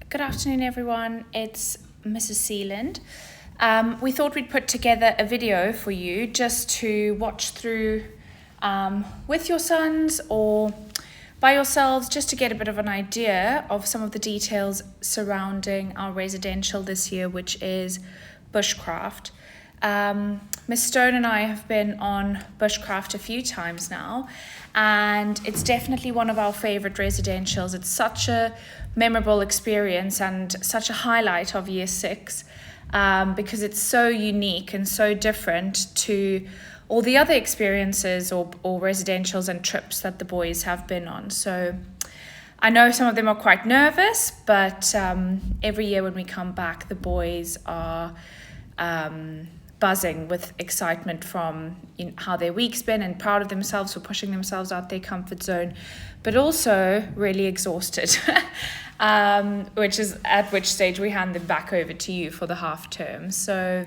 Good afternoon, everyone. It's Mrs. Sealand. We thought we'd put together a video for you just to watch through with your sons or by yourselves, just to get a bit of an idea of some of the details surrounding our residential this year, which is Bushcraft. Miss Stone and I have been on Bushcraft a few times now, and it's definitely one of our favourite residentials. It's such a memorable experience and such a highlight of year 6 because it's so unique and so different to all the other experiences or residentials and trips that the boys have been on. So I know some of them are quite nervous, but every year when we come back, the boys are buzzing with excitement from how their week's been and proud of themselves for pushing themselves out their comfort zone, but also really exhausted, which stage we hand them back over to you for the half term. So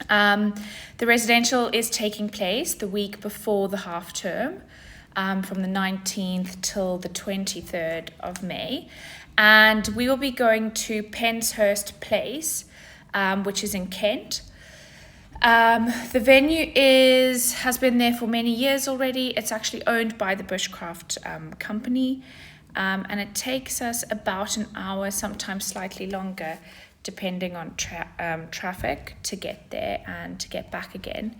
the residential is taking place the week before the half term, from the 19th till the 23rd of May. And we will be going to Penshurst Place, which is in Kent. The venue has been there for many years already. It's actually owned by the Bushcraft company, and it takes us about an hour, sometimes slightly longer, depending on traffic to get there and to get back again.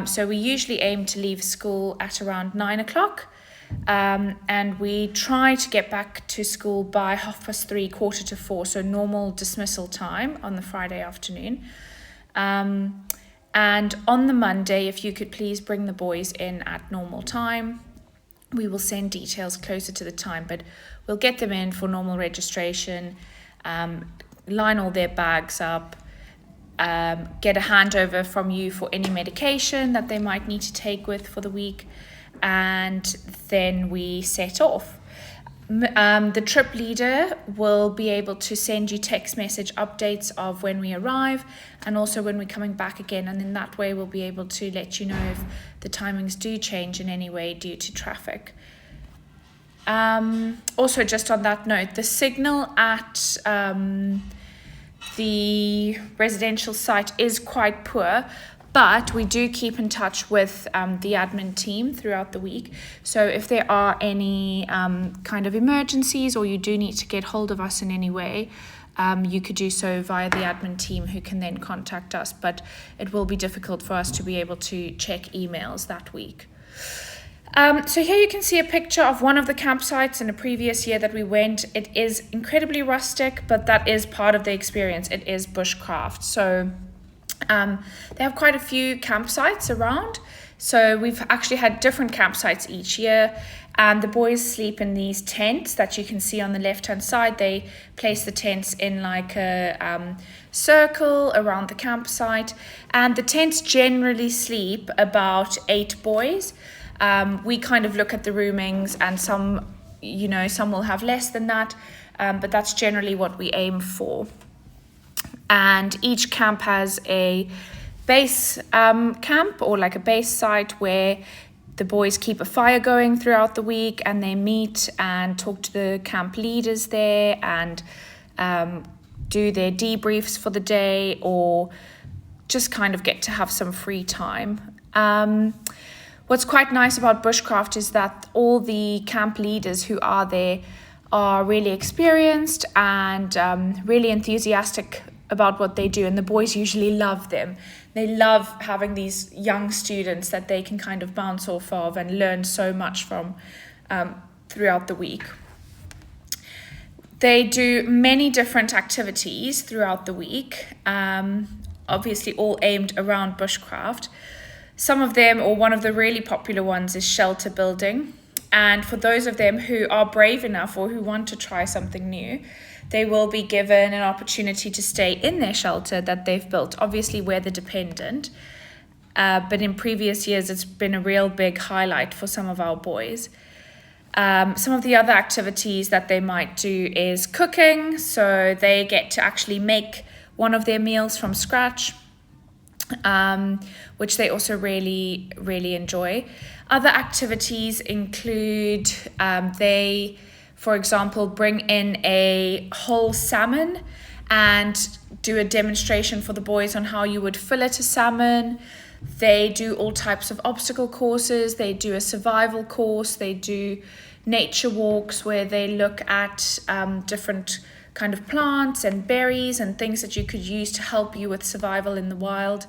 So we usually aim to leave school at around 9 o'clock, and we try to get back to school by 3:30, 4:45, so normal dismissal time on the Friday afternoon. And on the Monday, if you could please bring the boys in at normal time. We will send details closer to the time, but we'll get them in for normal registration, line all their bags up, get a handover from you for any medication that they might need to take for the week, and then we set off. The trip leader will be able to send you text message updates of when we arrive and also when we're coming back again, and in that way we'll be able to let you know if the timings do change in any way due to traffic. Also, just on that note, the signal at the residential site is quite poor, but we do keep in touch with the admin team throughout the week. So if there are any kind of emergencies or you do need to get hold of us in any way, you could do so via the admin team, who can then contact us. But it will be difficult for us to be able to check emails that week. So here you can see a picture of one of the campsites in a previous year that we went. It is incredibly rustic, but that is part of the experience. It is Bushcraft. So they have quite a few campsites around. So we've actually had different campsites each year, and the boys sleep in these tents that you can see on the left hand side. They place the tents in like a circle around the campsite, and the tents generally sleep about 8 boys. We kind of look at the roomings, and some will have less than that, but that's generally what we aim for. And each camp has a base camp, or like a base site, where the boys keep a fire going throughout the week, and they meet and talk to the camp leaders there and do their debriefs for the day, or just kind of get to have some free time. What's quite nice about Bushcraft is that all the camp leaders who are there are really experienced and really enthusiastic about what they do, and the boys usually love them. They love having these young students that they can kind of bounce off of and learn so much from throughout the week. They do many different activities throughout the week, obviously all aimed around Bushcraft. Some of them, or one of the really popular ones, is shelter building. And for those of them who are brave enough or who want to try something new, they will be given an opportunity to stay in their shelter that they've built, obviously weather dependent. But in previous years, it's been a real big highlight for some of our boys. Some of the other activities that they might do is cooking. So they get to actually make one of their meals from scratch, which they also really, really enjoy. Other activities include they for example, bring in a whole salmon and do a demonstration for the boys on how you would fillet a salmon. They do all types of obstacle courses. They do a survival course. They do nature walks where they look at different kind of plants and berries and things that you could use to help you with survival in the wild.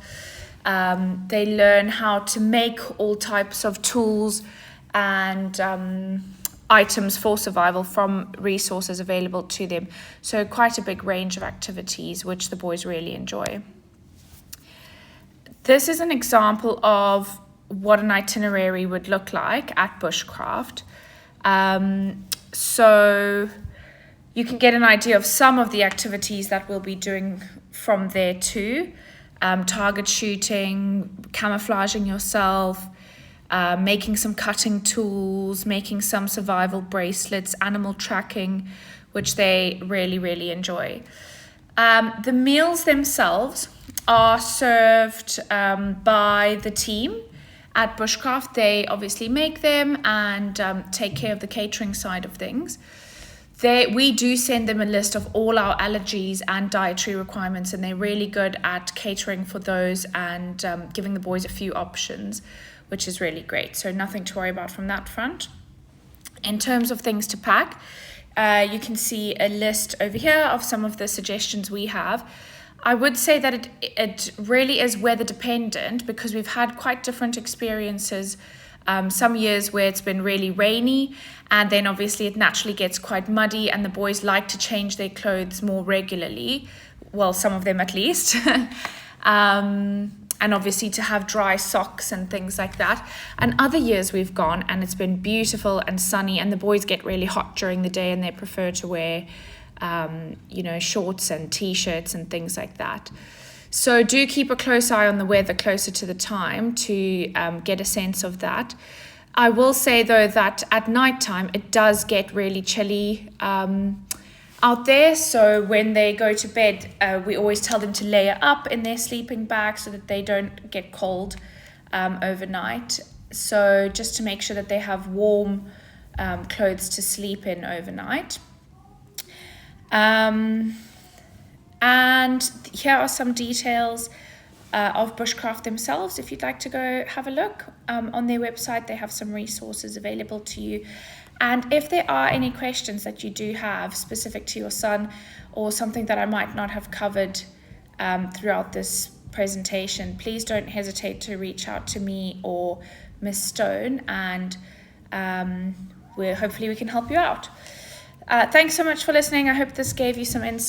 They learn how to make all types of tools and items for survival from resources available to them. So quite a big range of activities which the boys really enjoy. This is an example of what an itinerary would look like at Bushcraft. So you can get an idea of some of the activities that we'll be doing from there too. Target shooting, camouflaging yourself, making some cutting tools, making some survival bracelets, animal tracking, which they really, really enjoy. The meals themselves are served by the team at Bushcraft. They obviously make them and take care of the catering side of things. We do send them a list of all our allergies and dietary requirements, and they're really good at catering for those and giving the boys a few options, which is really great. So nothing to worry about from that front. In terms of things to pack, you can see a list over here of some of the suggestions we have. I would say that it really is weather dependent because we've had quite different experiences. Some years where it's been really rainy, and then obviously it naturally gets quite muddy and the boys like to change their clothes more regularly. Well, some of them at least. And obviously to have dry socks and things like that. And other years we've gone and it's been beautiful and sunny, and the boys get really hot during the day and they prefer to wear shorts and t-shirts and things like that. So do keep a close eye on the weather closer to the time to get a sense of that. I will say though that at night time it does get really chilly out there. So when they go to bed, we always tell them to layer up in their sleeping bag so that they don't get cold overnight. So just to make sure that they have warm clothes to sleep in overnight. And here are some details of Bushcraft themselves. If you'd like to go have a look on their website, they have some resources available to you. And if there are any questions that you do have specific to your son or something that I might not have covered throughout this presentation, please don't hesitate to reach out to me or Miss Stone, and hopefully we can help you out. Thanks so much for listening. I hope this gave you some insight.